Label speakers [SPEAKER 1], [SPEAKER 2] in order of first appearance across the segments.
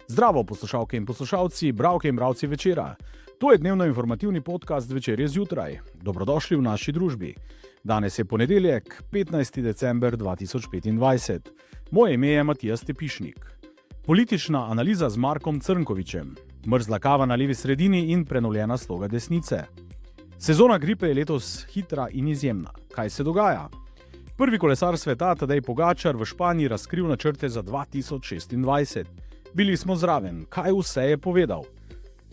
[SPEAKER 1] Zdravo, poslušalke in poslušalci, bralke in bralci večera. To je dnevno informativni podcast Večerje zjutraj. Dobrodošli v naši družbi. Danes je ponedeljek, 15. december 2025. Moje ime je Matija Stepišnik. Politična analiza z Markom Crnkovičem, mrzla kava na levi sredini in prenovljena sloga desnice. Sezona gripe je letos hitra in izjemna. Kaj se dogaja? Prvi kolesar sveta, Tadej Pogačar, v Španiji razkril načrte za 2026. Bili smo zraven, kaj vse je povedal.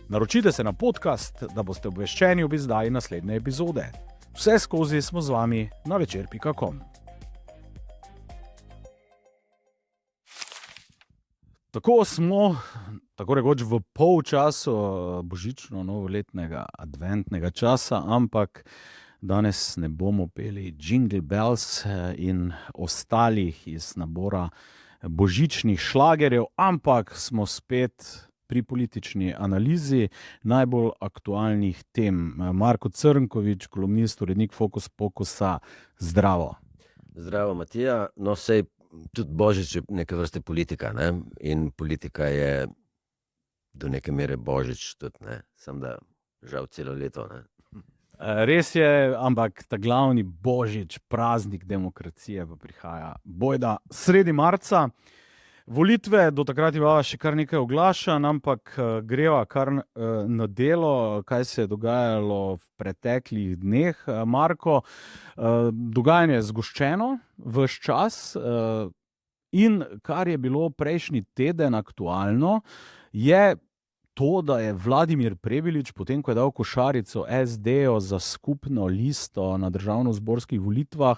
[SPEAKER 1] Naročite se na podcast, da boste obveščeni ob izdaji naslednje epizode. Vse skozi smo z vami na večer.com. Tako smo, tako rekoč, v polčasu božično-novoletnega adventnega časa, ampak danes ne bomo peli Jingle Bells in ostalih iz nabora božičnih šlagerjev, ampak smo spet pri politični analizi najbolj aktualnih tem. Marko Crnkovič, kolumnist, urednik Fokus Pokusa, zdravo.
[SPEAKER 2] Zdravo, Matija. No, sej tudi božič je neke vrste politika, ne? In politika je do neke mere božič tudi, ne? Samo da žal celo leto, ne?
[SPEAKER 1] Res je, ampak ta glavni božič, praznik demokracije pa prihaja bojda sredi marca. Volitve, do takrat imamo še kar nekaj oglašanj, ampak greva kar na delo, kaj se je dogajalo v preteklih dneh. Marko, dogajanje je zgoščeno ves čas in kar je bilo prejšnji teden aktualno, je to, da je Vladimir Prebilič, potem ko je dal košarico SD-jo za skupno listo na državnozborskih volitvah,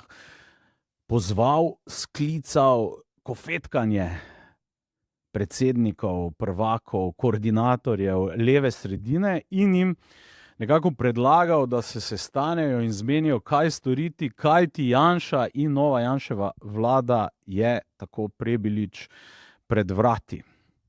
[SPEAKER 1] pozval, sklical kofetkanje predsednikov, prvakov, koordinatorjev leve sredine in jim nekako predlagal, da se sestanejo in zmenijo, kaj storiti, kajti Janša in nova Janševa vlada je, tako Prebilič, pred vrati.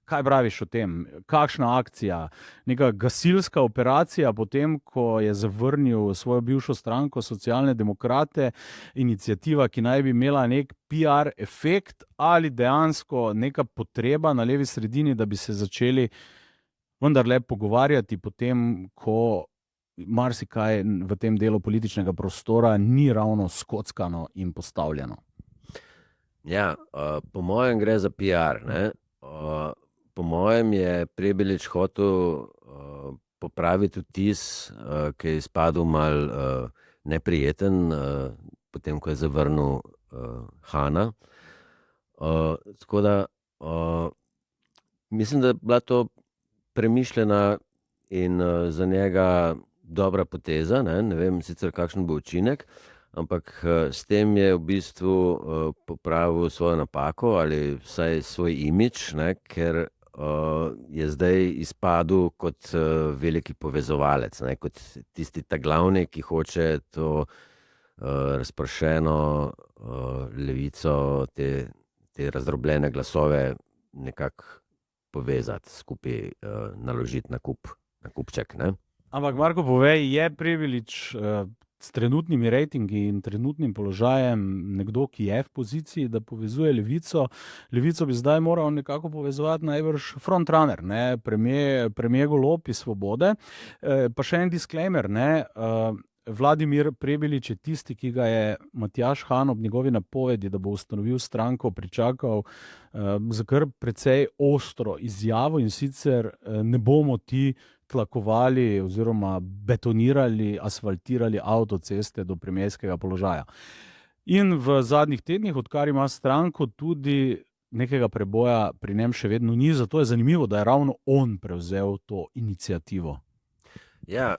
[SPEAKER 1] Kaj praviš o tem? Kakšna akcija? Neka gasilska operacija potem, ko je zavrnil svojo bivšo stranko Socialne demokrate, iniciativa, ki naj bi imela nek PR efekt, ali dejansko neka potreba na levi sredini, da bi se začeli vendarle pogovarjati potem, ko marsikaj v tem delu političnega prostora ni ravno skockano in postavljeno?
[SPEAKER 2] Ja, po mojem gre za PR, ne? Po mojem je Prebilič hotel popraviti vtis, ki je izpadel malo neprijeten, potem ko je zavrnil Hana. Tako da mislim, da je bila to premišljena in za njega dobra poteza, ne vem sicer kakšen bo učinek, ampak s tem je v bistvu popravil svojo napako ali vsaj svoj imidž, ne, ker je zdaj izpadel kot veliki povezovalec, ne, kot tisti ta glavni, ki hoče to razpršeno levico, te razdrobljene glasove nekako povezati skupaj, naložiti na kupček, ne.
[SPEAKER 1] Ampak Marko, povej, je Prebilič s trenutnimi rejtingi in trenutnim položajem nekdo, ki je v poziciji, da povezuje levico? Levico bi zdaj moral nekako povezovati najbrž frontrunner, ne? Premier Golob iz Svobode. Pa še en disclaimer, ne? Vladimir Prebilič je tisti, ki ga je Matjaž Han ob njegovi napovedi, da bo ustanovil stranko, pričakal za kar precej ostro izjavo, in sicer ne bomo ti tlakovali oziroma betonirali, asfaltirali avtoceste do premierskega položaja. In v zadnjih tednih, odkar ima stranko, tudi nekega preboja pri njem še vedno ni, zato je zanimivo, da je ravno on prevzel to iniciativo.
[SPEAKER 2] Ja,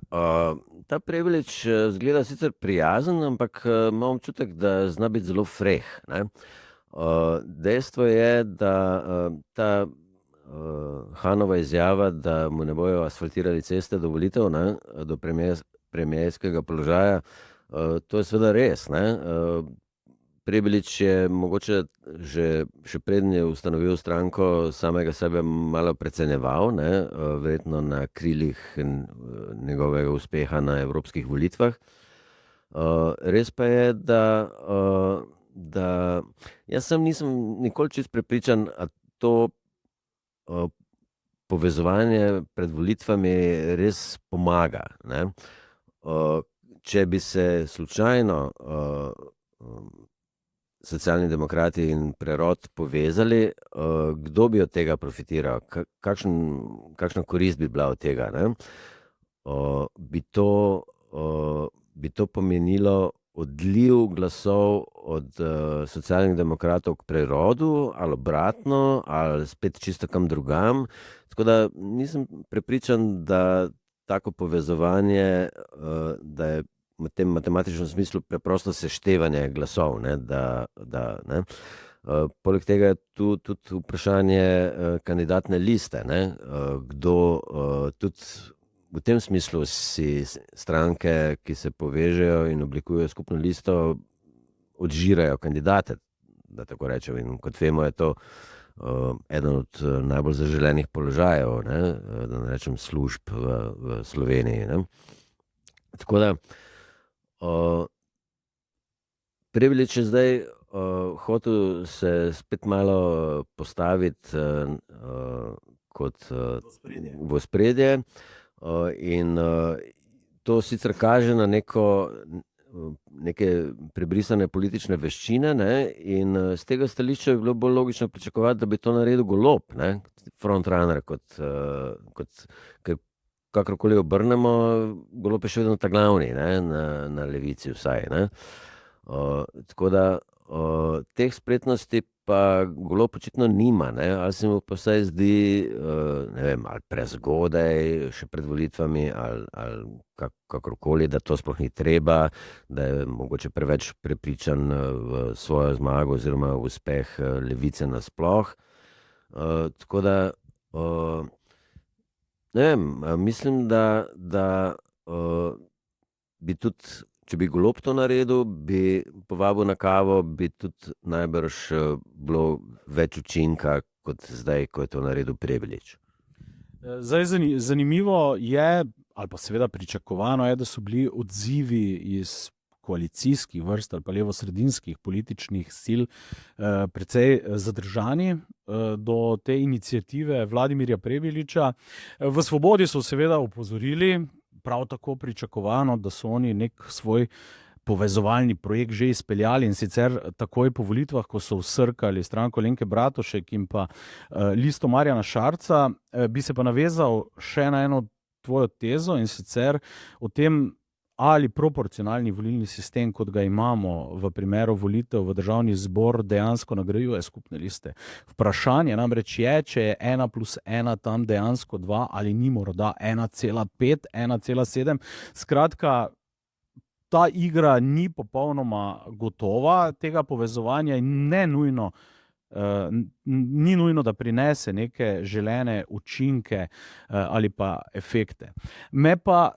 [SPEAKER 2] ta Prebilič zgleda sicer prijazen, ampak imam občutek, da zna biti zelo freh, ne. Dejstvo je, da ta Hanova izjava, da mu ne bojo asfaltirali ceste do volitev, ne, do premierskega položaja, to je seveda res, ne. Prebilič je mogoče še preden je ustanovil stranko, samega sebe malo precenjeval, ne, verjetno na krilih njegovega uspeha na evropskih volitvah. Res pa je, da jaz nisem nikoli čisto prepričan, a to povezovanje pred volitvami res pomaga, ne. Če bi se slučajno Socialni demokrati in Prerod povezali, kdo bi od tega profitiral? Kakšna korist bi bila od tega, ne? Bi to pomenilo odliv glasov od Socialnih demokratov k Prerodu, ali obratno, ali spet čisto kam drugam. Tako da nisem prepričan, da tako povezovanje, da je v tem matematičnem smislu preprosto seštevanje glasov, ne, ne. Poleg tega je tu tudi vprašanje kandidatne liste, ne, kdo tudi v tem smislu si stranke, ki se povežejo in oblikujejo skupno listo, odžirajo kandidate, da tako rečem. In kot vemo, je to eden od najbolj zaželenih položajev, ne, da ne rečem služb v Sloveniji, ne. Tako da Prebilič je zdaj hotel se spet malo postaviti kot v ospredje, in to sicer kaže na neke prebrisane politične veščine, ne, in z tega stališča bi bilo bolj logično pričakovati, da bi to naredil Golob, ne, frontrunner, ker kakorkoli obrnemo, Golob je še vedno ta glavni, ne, na levici vsaj, ne. Tako da teh spretnosti pa Golob očitno nima, ne, ali se mu pa vsaj zdi, ne vem, ali prezgodaj še pred volitvami, ali kakorkoli, da to sploh ni treba, da je mogoče preveč prepričan v svojo zmago oziroma v uspeh levice nasploh. Tako da ne vem, mislim, da bi tudi, če bi Golob to naredil, bi povabil na kavo, bi tudi najbrž bilo več učinka kot zdaj, ko je to naredil Prebilič.
[SPEAKER 1] Zdaj, zanimivo je, ali pa seveda pričakovano je, da so bili odzivi iz koalicijskih vrst ali pa levosredinskih političnih sil precej zadržani do te iniciative Vladimirja Prebiliča. V Svobodi so seveda opozorili, prav tako pričakovano, da so oni nek svoj povezovalni projekt že izpeljali, in sicer takoj po volitvah, ko so vsrkali stranko Alenke Bratušek in pa listo Marjana Šarca. Bi se pa navezal še na eno tvojo tezo, in sicer o tem, ali proporcionalni volilni sistem, kot ga imamo v primeru volitev v Državni zbor, dejansko nagrajuje skupne liste. Vprašanje namreč je, če je 1+1 tam dejansko 2 ali ni morda 1,5, 1,7. Skratka, ta igra ni popolnoma gotova, tega povezovanja, in ni nujno, da prinese neke želene učinke ali pa efekte. Me pa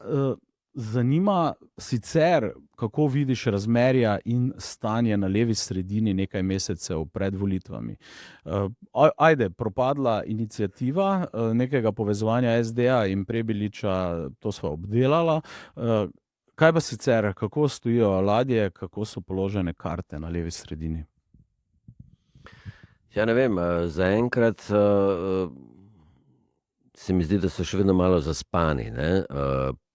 [SPEAKER 1] zanima sicer, kako vidiš razmerja in stanje na levi sredini nekaj mesecev pred volitvami. Ajde, propadla iniciativa nekega povezovanja SD-ja in Prebiliča, to sva obdelala. Kaj pa sicer, kako stojijo ladje, kako so položene karte na levi sredini?
[SPEAKER 2] Ja, ne vem, zaenkrat se mi zdi, da so še vedno malo zaspani, ne.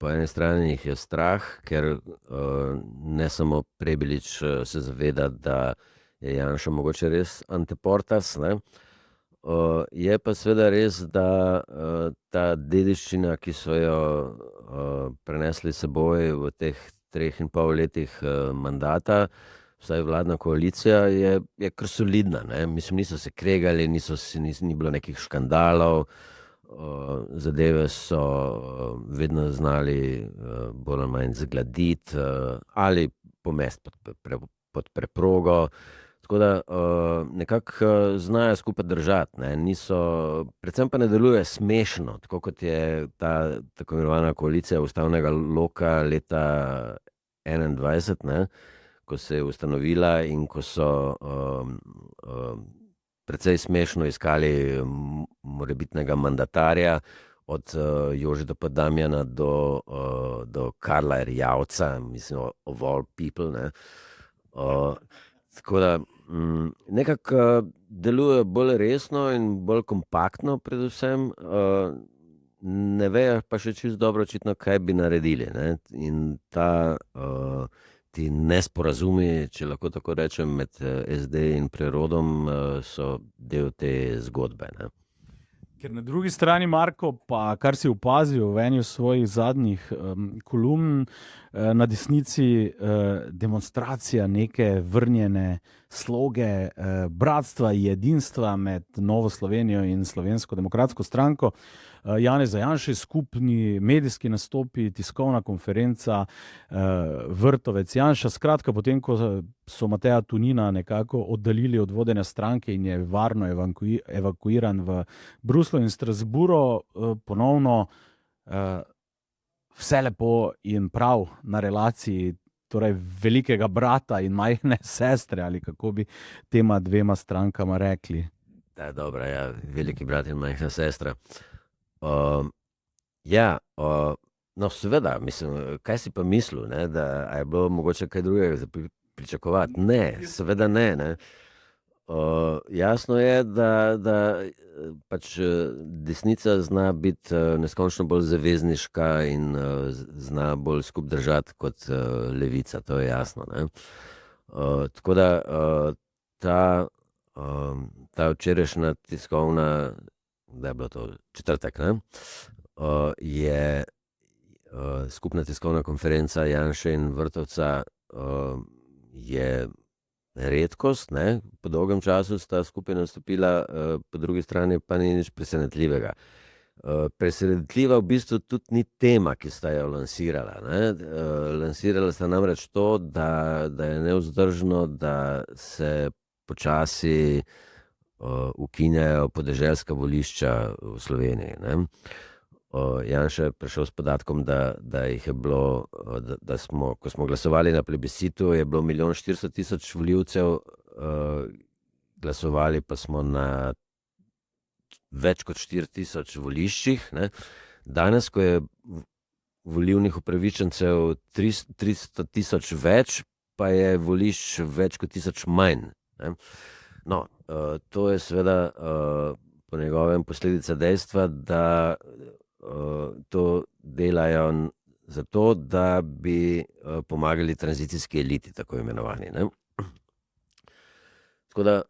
[SPEAKER 2] Po eni strani jih je strah, ker ne samo Prebilič se zaveda, da je Janša mogoče res anteportas, ne. Je pa seveda res, da ta dediščina, ki so jo prenesli s seboj v teh 3,5 letih mandata, vsaj vladna koalicija, je kar solidna, ne. Mislim, niso se kregali, ni bilo nekih škandalov, zadeve so vedno znali bolj ali manj zgladiti ali pomesti pod preprogo. Tako da nekako znajo skupaj držati, ne. Predvsem pa ne deluje smešno, tako kot je ta tako imenovana koalicija ustavnega loka leta 2021, ne, ko se je ustanovila in ko so precej smešno iskali morebitnega mandatarja, od Jožeta Podamjana do Karla Erjavca, mislim, of all people, ne. Tako da nekako deluje bolj resno in bolj kompaktno, predvsem. Ne vejo pa še čisto dobro, očitno, kaj bi naredili. Ne? In ti nesporazumi, če lahko tako rečem, med SD in Prerodom so del te zgodbe. Ne?
[SPEAKER 1] Ker na drugi strani, Marko, pa kar si opazil v eni svojih zadnjih kolumn, na desnici demonstracija neke vrnjene sloge bratstva in edinstva med Novo Slovenijo in Slovensko demokratsko stranko. Janeza Janše, skupni medijski nastopi, tiskovna konferenca, Vrtovec Janša. Skratka, potem, ko so Mateja Tonina nekako oddaljili od vodenja stranke in je varno evakuiran v Bruslju in Strasbourgu, ponovno vse lepo in prav na relaciji, torej velikega brata in majhne sestre, ali kako bi tema dvema strankama rekli.
[SPEAKER 2] Da, dobro, ja, veliki brat in majhna sestra. No, seveda, mislim, kaj si pa mislil, ne, da je bilo mogoče kaj drugega za pričakovati? Ne, seveda ne. Jasno je, da pač desnica zna biti neskončno bolj zavezniška in zna bolj skup držati kot levica, to je jasno. Ne? Tako da ta včerajšnja tiskovna, da je bilo to četrtek, ne? Je skupna tiskovna konferenca Janše in Vrtovca je redkost, ne? Po dolgem času sta skupaj nastopila, po drugi strani pa ni nič presenetljivega. Presenetljiva v bistvu tudi ni tema, ki sta jo lansirala. Lansirala sta namreč to, da je nevzdržno, da se počasi ukinjajo podeželska volišča v Sloveniji. Ne? Janša je prišel s podatkom, da jih je bilo, ko smo glasovali na plebiscitu, je bilo 1.400.000 volivcev, glasovali pa smo na več kot 4.000 voliščih. Ne? Danes, ko je volilnih upravičencev 300.000 več, pa je volišč več kot 1.000 manj. Ne? No, to je seveda po njegovem posledica dejstva, da to delajo zato, da bi pomagali tranzicijski eliti, tako imenovani. Ne? Tako da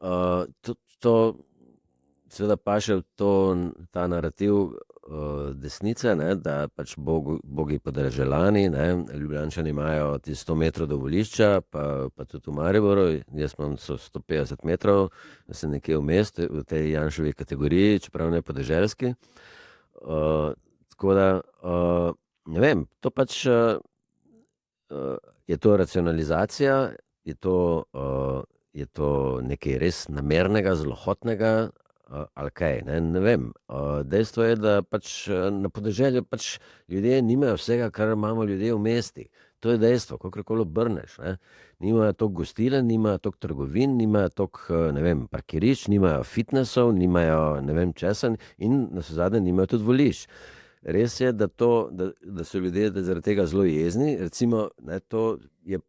[SPEAKER 2] to seveda paše v ta narativ desnice, ne? Da pač bogi podeželani, Ljubljančani imajo 100 metrov do volišča, pa tudi v Mariboru, jaz imam 150 metrov, da sem nekje vmes v tej Janševi kategoriji, čeprav ne podeželski. Tako da, ne vem, to pač je to racionalizacija, je to nekaj res namernega, zlohotnega, ali kaj, ne vem. Dejstvo je, da pač na podeželju pač ljudje nimajo vsega, kar imamo ljudje v mestih. To je dejstvo, kakorkoli obrneš. Nimajo toliko gostiln, nimajo toliko trgovin, nimajo toliko, ne vem, parkirišč, nimajo fitnessov, nimajo ne vem česa in navsezadnje nimajo tudi volišč. Res je, da so ljudje zaradi tega zelo jezni. Recimo, to je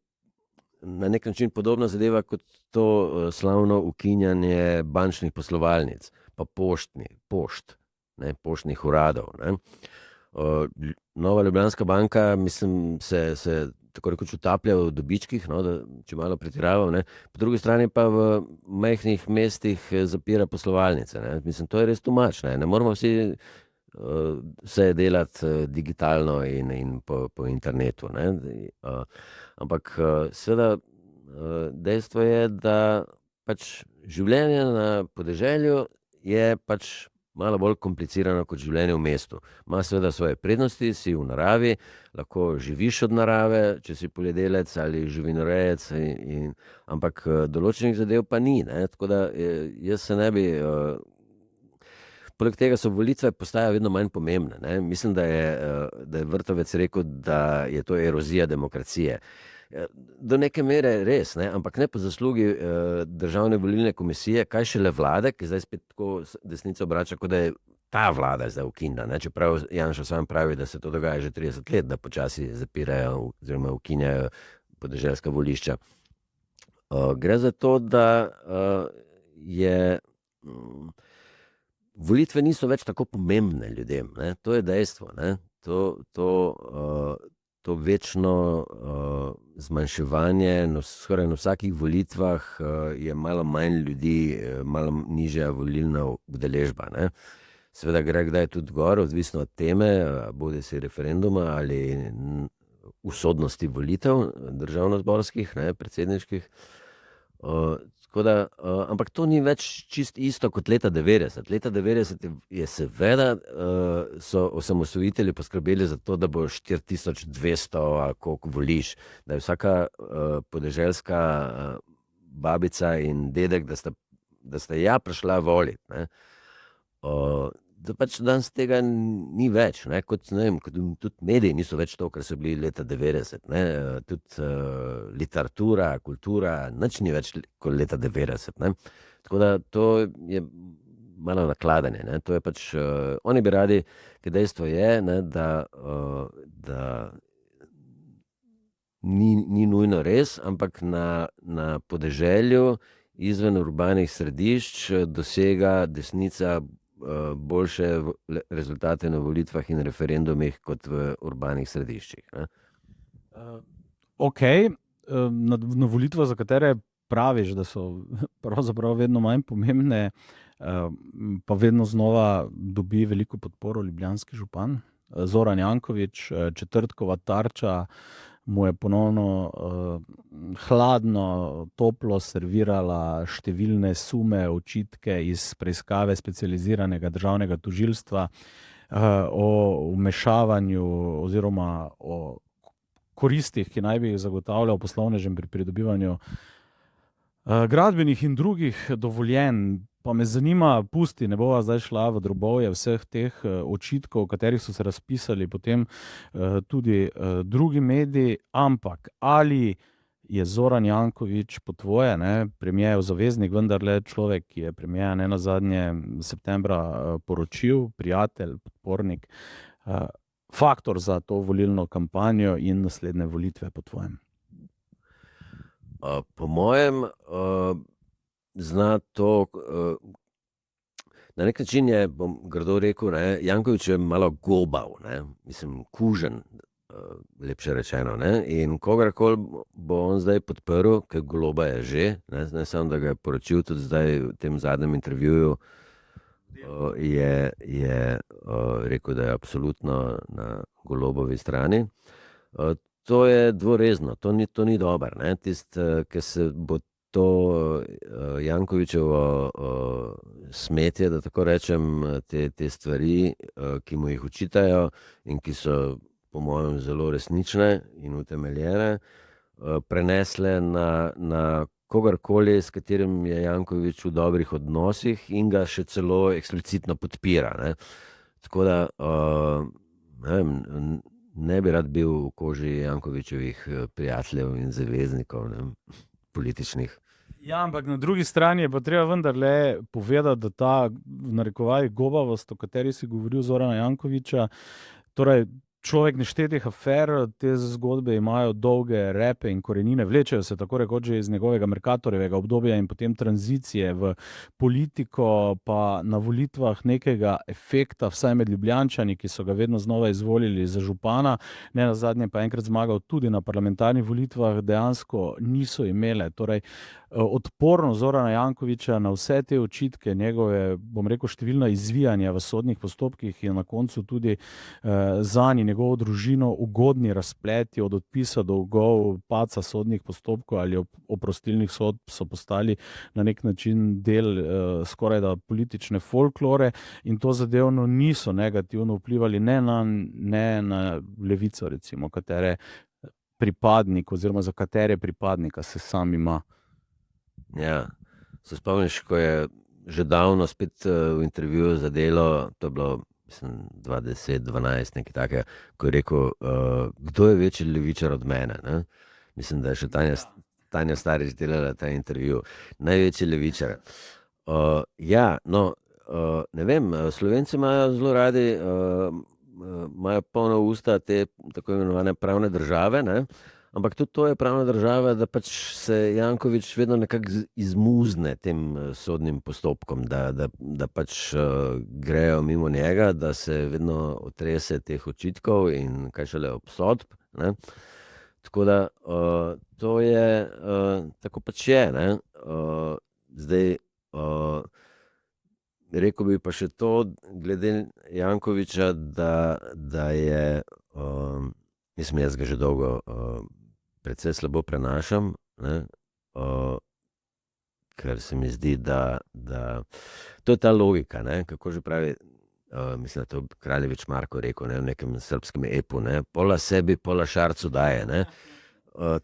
[SPEAKER 2] na nek način podobna zadeva kot to slavno ukinjanje bančnih poslovalnic, pa poštnih uradov. Ne. Nova Ljubljanska banka, mislim, se tako rekoč utaplja v dobičkih, če malo pretiravam, ne. Po drugi strani pa v majhnih mestih zapira poslovalnice. Ne. Mislim, to je res tumač. Ne moramo vsi vse delati digitalno in po internetu. Ne. Ampak seveda dejstvo je, da pač življenje na podeželju je pač malo bolj komplicirano kot življenje v mestu. Ima seveda svoje prednosti, si v naravi, lahko živiš od narave, če si poljedelec ali živinorejec, ampak določenih zadev pa ni. Ne. Tako da jaz se ne bi... Poleg tega so volitve postajajo vedno manj pomembne. Ne. Mislim, da je Vrtovec rekel, da je to erozija demokracije. Do neke mere res, ne, ampak ne po zaslugi Državne volilne komisije, kaj šele vlade, ki zdaj spet tako desnica obrača, kot da je ta vlada zdaj ukinjena. Čeprav Janša sam pravi, da se to dogaja že 30 let, da počasi zapirajo oziroma ukinjajo podeželska volišča. Gre za to, da je volitve niso več tako pomembne ljudem, ne? To je dejstvo, ne? To večno zmanjševanje, skoraj na vsakih volitvah je malo manj ljudi, malo nižja volilna udeležba, ne? Seveda gre kdaj tudi gor, odvisno od teme, bodi si referenduma ali usodnosti volitev državnozborskih, ne, predsedniških. Ampak to ni več čist isto kot leta 90. Leta 90 je seveda so osamosvojitelji poskrbeli za to, da bo 4200 ali koliko voliš, da je vsaka podeželska babica in dedek, da sta ja prišla volit, ne. Da pač danes tega ni več, ne, kot tudi mediji niso več to, kar so bili leta 90, ne, tudi literatura, kultura, nič ni več kot leta 90, ne. Tako da to je malo nakladanje, ne, to je pač, oni bi radi, ker dejstvo je, ne, da ni nujno res, ampak na podeželju izven urbanih središč dosega desnica boljše rezultate na volitvah in referendumih kot v urbanih središčih, ne?
[SPEAKER 1] Ok, na volitvah, za katere praviš, da so pravzaprav vedno manj pomembne, pa vedno znova dobi veliko podporo ljubljanski župan Zoran Janković, četrtkova tarča mu je ponovno hladno, toplo servirala številne sume, očitke iz preiskave specializiranega državnega tožilstva o vmešavanju oziroma o koristih, ki naj bi jih zagotavljal poslovnežem pri pridobivanju gradbenih in drugih dovoljenj. Pa me zanima, pusti, ne bova zdaj šla v drobovje vseh teh očitkov, o katerih so se razpisali potem tudi drugi mediji, ampak ali je Zoran Janković po tvoje, ne, premierjev zaveznik, vendarle človek, ki je premierja nenazadnje septembra poročil, prijatelj, podpornik, faktor za to volilno kampanjo in naslednje volitve po tvojem?
[SPEAKER 2] Po mojem zna to, na nek način je, bom grdo rekel, ne, Janković je malo gobav, ne, mislim, kužen, lepše rečeno, ne, in kogarkoli bo on zdaj podprl, ker Goloba je že, ne samo, da ga je poročil, tudi zdaj v tem zadnjem intervjuju je rekel, da je absolutno na Golobovi strani. To je dvorezno, to ni dobro, ne, ker se bo to Jankovićevo smetje, da tako rečem, te stvari, ki mu jih očitajo in ki so po mojem zelo resnične in utemeljene, prenesle na kogarkoli, s katerim je Janković v dobrih odnosih in ga še celo eksplicitno podpira, ne. Tako da ne bi rad bil v koži Jankovićevih prijateljev in zaveznikov, ne, političnih.
[SPEAKER 1] Ja, ampak na drugi strani je pa treba vendarle povedati, da ta, v narekovajih, gobavost, o kateri si govoril, Zorana Jankovića, torej človek neštetih afer, te zgodbe imajo dolge repe in korenine, vlečejo se tako rekoč že iz njegovega Mercatorjevega obdobja in potem tranzicije v politiko, pa na volitvah nekega efekta, vsaj med Ljubljančani, ki so ga vedno znova izvolili za župana, nenazadnje pa enkrat zmagal tudi na parlamentarnih volitvah, dejansko niso imele. Torej, odpornost Zorana Jankovića na vse te očitke, njegove, bom rekel, številna izvijanja v sodnih postopkih in na koncu tudi zanj in njegovo družino ugodni razpleti od odpisa dolgov, padca sodnih postopkov ali oprostilnih sodb so postali na nek način del skorajda politične folklore in to zadevno niso negativno vplivali ne na Levico, recimo, katere pripadnik oziroma za katere pripadnika se sam ima.
[SPEAKER 2] Ja, se spomniš, ko je že davno spet v intervjuju za Delo, to je bilo, mislim, 2010-2012, nekaj takega, ko je rekel, kdo je večji levičar od mene, ne? Mislim, da je še Tanja Starič delala ta intervju. Največji levičar. Ja, no, ne vem, Slovenci imajo zelo radi, imajo polna usta te tako imenovane pravne države, ne? Ampak tudi to je pravna država, da pač se Janković vedno nekako izmuzne tem sodnim postopkom, da pač grejo mimo njega, da se vedno otrese teh očitkov in kaj šele obsodb. Ne? Tako da to je, tako pač je. Ne? Zdaj, rekel bi pa še to, glede Jankovića, da je, mislim, jaz ga že dolgo precej slabo prenašam, ne? Ker se mi zdi, da to je ta logika, ne? Kako že pravi, mislim, da to Kraljević Marko rekel, ne? V nekem srpskem epu, ne? Pola sebi, pola šarcu daje. Ne?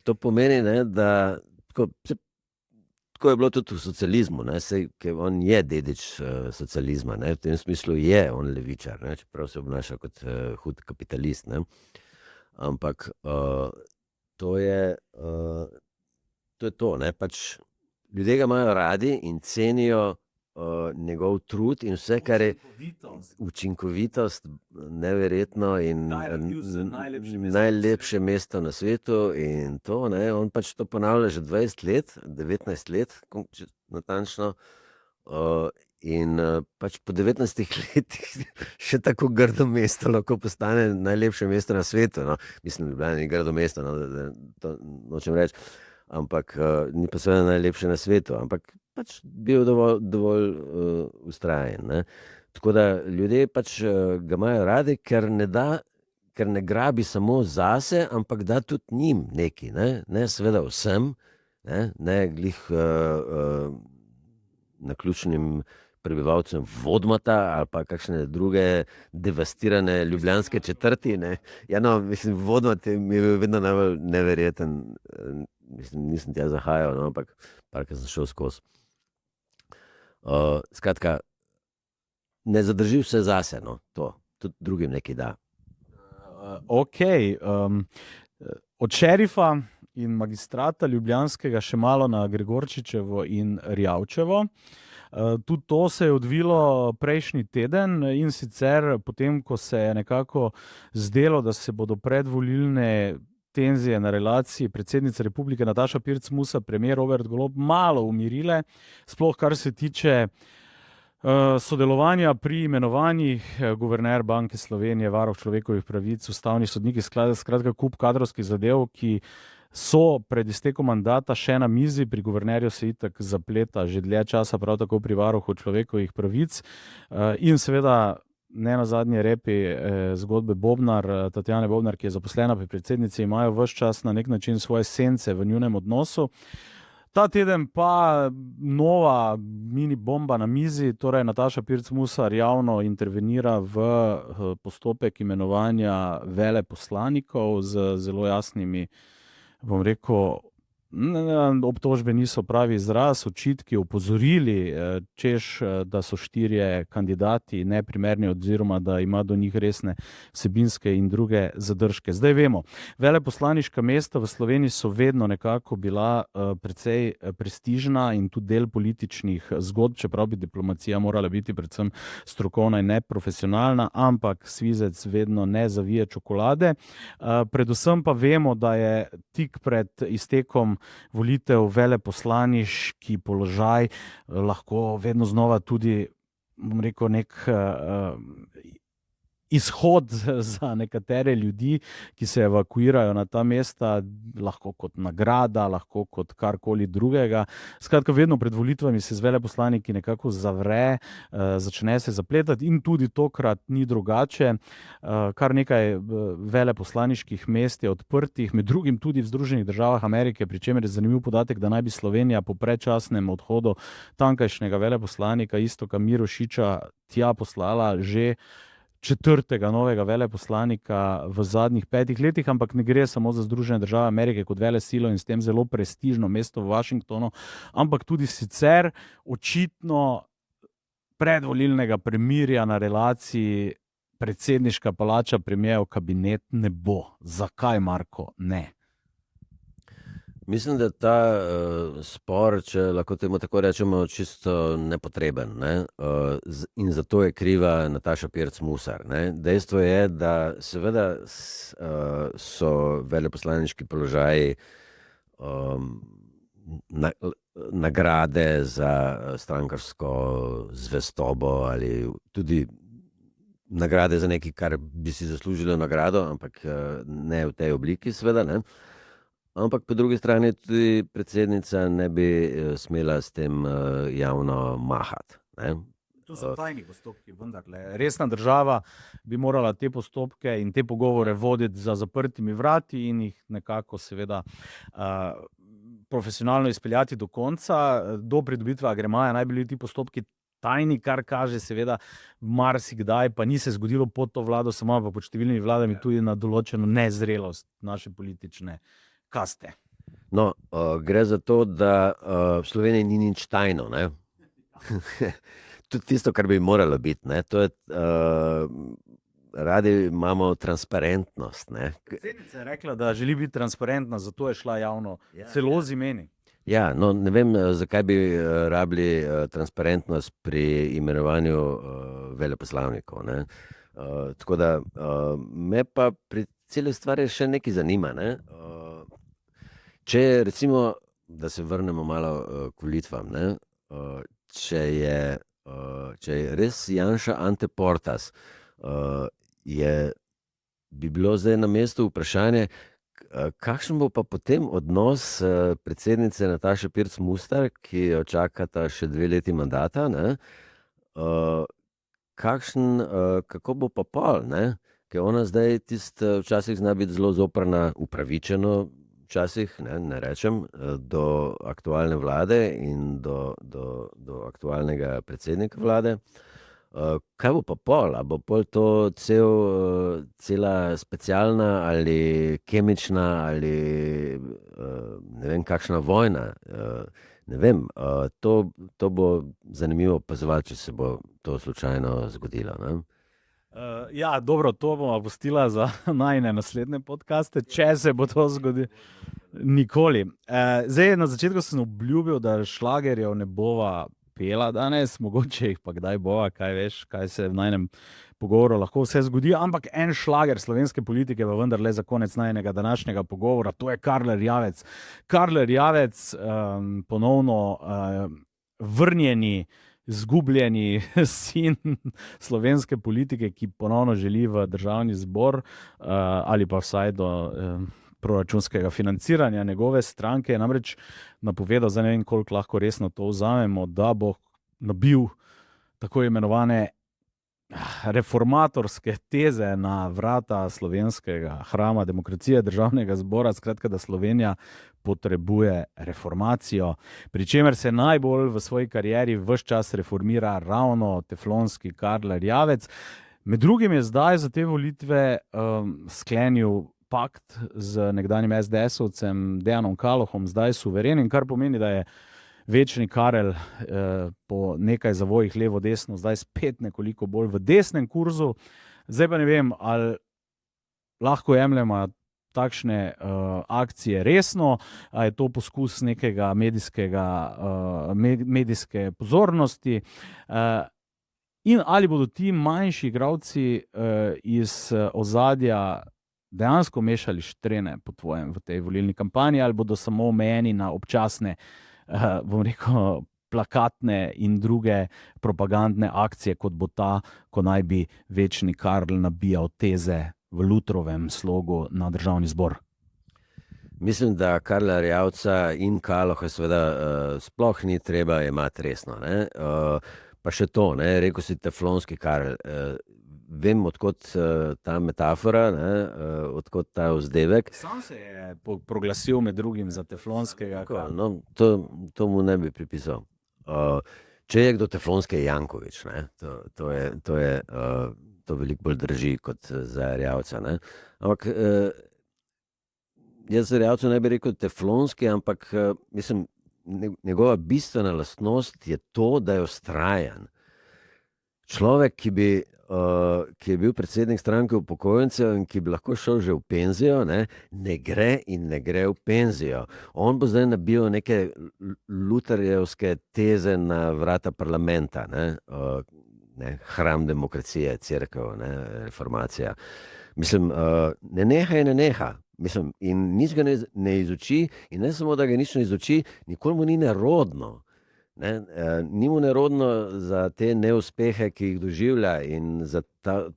[SPEAKER 2] To pomeni, ne, da tako je bilo tudi v socializmu, ne, ker on je dedič socializma, ne, v tem smislu je on levičar, ne, čeprav se obnaša kot hud kapitalist. Ne. Ampak to je to, ne, pač ljudje ga imajo radi in cenijo njegov trud in vse, kar je učinkovitost, neverjetno in najlepše mesto na svetu in to, ne, on pač to ponavlja že 20 let, 19 let, natančno, in pač po 19 letih še tako grdo mesto lahko postane najlepše mesto na svetu, no. Mislim, Ljubljana ni grdo mesto, no, to nočem reči, ampak ni pa seveda najlepše na svetu, ampak pač bil dovolj vztrajen, ne. Tako da ljudje pač ga imajo radi, ker ne grabi samo zase, ampak da tudi njim nekaj, ne seveda vsem, ne glih naključnim prebivalcem Vodmata ali pa kakšne druge devastirane ljubljanske četrti, ne. Ja, no, mislim, Vodmat mi je bil vedno najbolj neverjeten, mislim, nisem tja zahajal, no, ampak parkrat sem šel skozi. Skratka, ne zadrži vse zase, no, to, tudi drugim nekaj da.
[SPEAKER 1] Ok, od šerifa in magistrata ljubljanskega še malo na Gregorčičevo in Rjavčevo. Tudi to se je odvilo prejšnji teden in sicer potem, ko se je nekako zdelo, da se bodo predvolilne tenzije na relaciji predsednice republike Nataša Pirc Musar, premier Robert Golob malo umirile, sploh kar se tiče sodelovanja pri imenovanjih, guverner Banke Slovenije, varuh človekovih pravic, ustavni sodniki, skratka kup kadrovskih zadev, ki so pred iztekom mandata še na mizi, pri guvernerju se itak zapleta že dlje časa, prav tako pri varuhu človekovih pravic in seveda ne nazadnje repi zgodbe Bobnar, Tatjane Bobnar, ki je zaposlena pri predsednici, imajo ves čas na nek način svoje sence v njunem odnosu. Ta teden pa nova mini bomba na mizi, torej Nataša Pirc Musar javno intervenira v postopek imenovanja veleposlanikov z zelo jasnimi, bom rekel, obtožbe niso pravi izraz, očitki, opozorili, češ, da so 4 kandidati neprimerni oziroma da ima do njih resne vsebinske in druge zadržke. Zdaj vemo, veleposlaniška mesta v Sloveniji so vedno nekako bila precej prestižna in tudi del političnih zgodb, čeprav bi diplomacija morala biti predvsem strokovna in neprofesionalna, ampak svizec vedno ne zavije čokolade. Predvsem pa vemo, da je tik pred iztekom volitev veleposlaniški položaj lahko vedno znova tudi, bom rekel, nek izhod za nekatere ljudi, ki se evakuirajo na ta mesta, lahko kot nagrada, lahko kot karkoli drugega. Skratka, vedno pred volitvami se z veleposlaniki nekako zavre, začne se zapletati in tudi tokrat ni drugače. Kar nekaj veleposlaniških mest je odprtih, med drugim tudi v Združenih državah Amerike, pri čemer je zanimiv podatek, da naj bi Slovenija po predčasnem odhodu tamkajšnjega veleposlanika Iztoka Mirošiča tja poslala že 4. novega veleposlanika v zadnjih 5 letih, ampak ne gre samo za Združene države Amerike kot velesilo in s tem zelo prestižno mesto v Washingtonu, ampak tudi sicer očitno predvolilnega premirja na relaciji predsedniška palača, premierjev kabinet ne bo. Zakaj, Marko, ne?
[SPEAKER 2] Mislim, da ta spor, če lahko temu tako rečemo, čisto nepotreben. Ne? In zato je kriva Nataša Pirc Musar. Ne? Dejstvo je, da seveda so veleposlaniški položaji nagrade za strankarsko zvestobo ali tudi nagrade za nekaj, kar bi si zaslužilo nagrado, ampak ne v tej obliki, seveda. Ne? Ampak po drugi strani tudi predsednica ne bi smela s tem javno mahati. Ne?
[SPEAKER 1] To so tajni postopki, vendar. Resna država bi morala te postopke in te pogovore voditi za zaprtimi vrati in jih nekako seveda profesionalno izpeljati do konca. Do pridobitve agremaja naj bi bili ti postopki tajni, kar kaže seveda marsikdaj, pa ni se zgodilo pod to vlado, samo pa pod številnimi vladami tudi na določeno nezrelost naše politične kaste.
[SPEAKER 2] No, gre za to, da v Sloveniji ni nič tajno. Tudi tisto, kar bi moralo biti. Ne? To je, radi imamo transparentnost.
[SPEAKER 1] Predsednica je rekla, da želi biti transparentna, zato je šla javno, celo z imeni.
[SPEAKER 2] Ja, no, ne vem, zakaj bi rabili transparentnost pri imenovanju veleposlanikov. Tako da me pa pri celi stvari še nekaj zanima. Ne? Če recimo, da se vrnemo malo k volitvam, če je res Janša anteportas, bi bilo zdaj na mestu vprašanje, kakšen bo pa potem odnos predsednice Nataše Pirc Musar, ki jo čakata še 2 leti mandata, kako bo pa pol, ker ona zdaj včasih zna biti zelo zoprna, upravičeno, včasih, ne rečem, do aktualne vlade in do aktualnega predsednika vlade. Kaj bo pa pol? A bo pol to cela specialna ali kemična ali ne vem kakšna vojna? Ne vem, to bo zanimivo opazovati, če se bo to slučajno zgodilo.
[SPEAKER 1] Ja, dobro, to bomo pustila za najine naslednje podcaste, če se bo to zgodilo. Nikoli. Zdaj, na začetku sem obljubil, da šlagerjev ne bova pela danes, mogoče jih pa kdaj bova, kaj veš, kaj se v najnem pogovoru lahko vse zgodi, ampak en šlager slovenske politike pa vendarle za konec najnega današnjega pogovora, to je Karl Erjavec. Karl Erjavec, ponovno vrnjeni, zgubljeni sin slovenske politike, ki ponovno želi v državni zbor ali pa vsaj do proračunskega financiranja njegove stranke, je namreč napovedal, zdaj ne vem, koliko lahko resno to vzamemo, da bo nabil tako imenovane reformatorske teze na vrata slovenskega hrama demokracije, državnega zbora, skratka, da Slovenija potrebuje reformacijo, pri čemer se najbolj v svoji karieri ves čas reformira ravno teflonski Karl Erjavec. Med drugim je zdaj za te volitve sklenil pakt z nekdanjim SDS-ovcem Dejanom Kalohom, zdaj suverenim, kar pomeni, da je večni Karel po nekaj zavojih levo-desno, zdaj spet nekoliko bolj v desnem kurzu. Zdaj pa ne vem, ali lahko jemljemo takšne akcije resno, ali je to poskus nekega medijske pozornosti, in ali bodo ti manjši igralci iz ozadja dejansko mešali štrene po tvojem v tej volilni kampanji, ali bodo samo omejeni na občasne, bom rekel, plakatne in druge propagandne akcije, kot bo ta, ko naj bi večni Karl nabijal teze v Lutrovem slogu na državni zbor.
[SPEAKER 2] Mislim, da Karla Erjavca in Kaloha seveda sploh ni treba jemati resno. Pa še to, rekel si teflonski Karl. Vem, odkot ta metafora, odkot ta vzdevek.
[SPEAKER 1] Sam se je proglasil med drugim za teflonskega.
[SPEAKER 2] No, to mu ne bi pripisal. Če je kdo teflonski, je Janković. To veliko bolj drži kot za Erjavca. Ampak jaz za Erjavca ne bi rekel teflonski, ampak mislim, njegova bistvena lastnost je to, da je vztrajan. človek, ki je bil predsednik stranke upokojencev in ki bi lahko šel že v penzijo, ne gre in ne gre v penzijo. On bo zdaj nabil neke luterjevske teze na vrata parlamenta, hram demokracije, cerkev, reformacija. Mislim, ne neha in ne neha. Mislim, in nič ga ne izuči, in ne samo, da ga nič ne izuči, nikoli mu ni nerodno. Ni mu nerodno za te neuspehe, ki jih doživlja, in za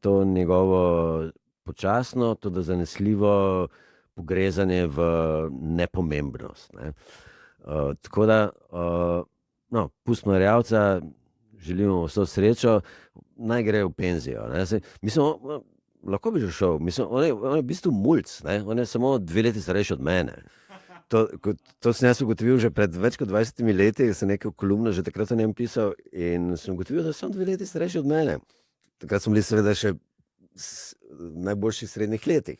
[SPEAKER 2] to njegovo počasno, tudi zanesljivo pogrezanje v nepomembnost. Tako da, pustimo Erjavca, želimo vso srečo, naj gre v penzijo. Mislim, lahko bi že šel, mislim, on je v bistvu mulc, on je samo 2 leti starejši od mene. To sem jaz ugotovil že pred več kot 20 leti, sem nekaj kolumno že takrat o njem pisal in sem ugotovil, da sem 2 leti starejši od mene. Takrat smo bili seveda še v najboljših srednjih letih,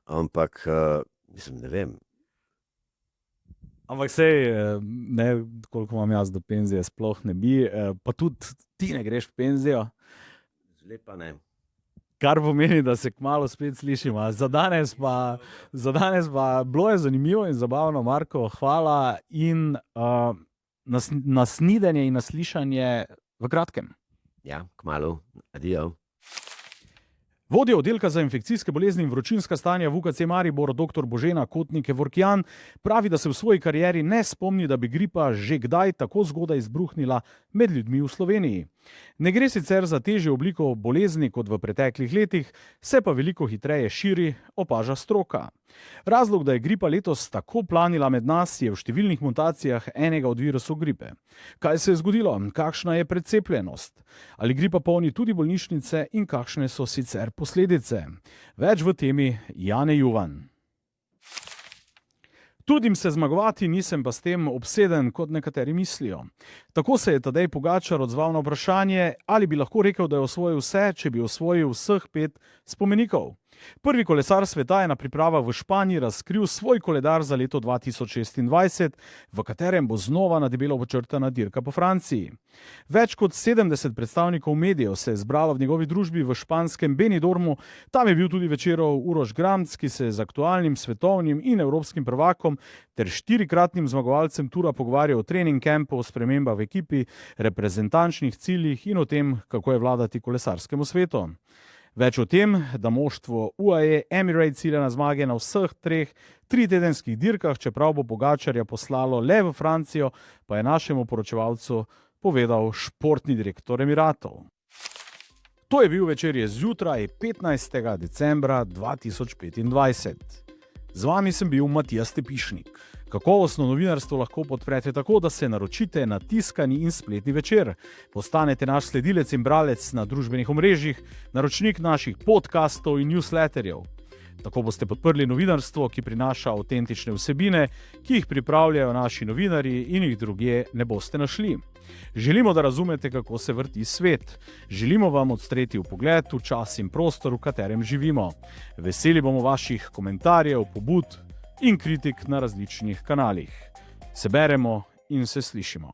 [SPEAKER 2] ampak mislim, ne vem.
[SPEAKER 1] Ampak sej, koliko imam jaz do penzije, sploh ne bi, pa tudi ti ne greš v penzijo.
[SPEAKER 2] Lepa ne.
[SPEAKER 1] Kar pomeni, da se kmalu spet slišimo. Za danes pa bilo je zanimivo in zabavno, Marko, hvala in na snidenje in na slišanje v kratkem.
[SPEAKER 2] Ja, kmalu. Adijo.
[SPEAKER 1] Vodja oddelka za infekcijske bolezni in vročinska stanja v UKC Maribor, dr. Božena Kotnik-Kevorkian, pravi, da se v svoji karieri ne spomni, da bi gripa že kdaj tako zgodaj izbruhnila med ljudmi v Sloveniji. Ne gre sicer za težjo obliko bolezni kot v preteklih letih, se pa veliko hitreje širi, opaža stroka. Razlog, da je gripa letos tako planila med nas, je v številnih mutacijah enega od virusov gripe. Kaj se je zgodilo? Kakšna je precepljenost? Ali gripa polni tudi bolnišnice in kakšne so sicer posledice? Več v temi Jane Juvan. Trudim se zmagovati, nisem pa s tem obseden, kot nekateri mislijo. Tako se je Tadej Pogačar odzval na vprašanje, ali bi lahko rekel, da je osvojil vse, če bi osvojil vseh 5 spomenikov. Prvi kolesar sveta je na pripravah v Španiji razkril svoj koledar za leto 2026, v katerem bo znova na debelo počrtana dirka po Franciji. Več kot 70 predstavnikov medijev se je zbralo v njegovi družbi v španskem Benidormu, tam je bil tudi Večerov Uroš Gramc, ki se je z aktualnim svetovnim in evropskim prvakom ter 4-kratnim zmagovalcem tura pogovarjal o trening kampu, o spremembah v ekipi, reprezentančnih ciljih in o tem, kako je vladati kolesarskemu svetu. Več o tem, da moštvo UAE Emirates cilja na zmage na vseh 3 tedenskih dirkah, čeprav bo Pogačarja poslalo le v Francijo, pa je našemu poročevalcu povedal športni direktor Emiratov. To je bil Večerje zjutraj 15. decembra 2025. Z vami sem bil Matijas Stepišnik. Kakovostno novinarstvo lahko podprete tako, da se naročite na tiskani in spletni Večer. Postanete naš sledilec in bralec na družbenih omrežjih, naročnik naših podcastov in newsletterjev. Tako boste podprli novinarstvo, ki prinaša avtentične vsebine, ki jih pripravljajo naši novinarji in jih drugje ne boste našli. Želimo, da razumete, kako se vrti svet. Želimo vam odstreti vpogled v čas in prostor, v katerem živimo. Veseli bomo vaših komentarjev, pobud in kritik na različnih kanalih. Se beremo in se slišimo.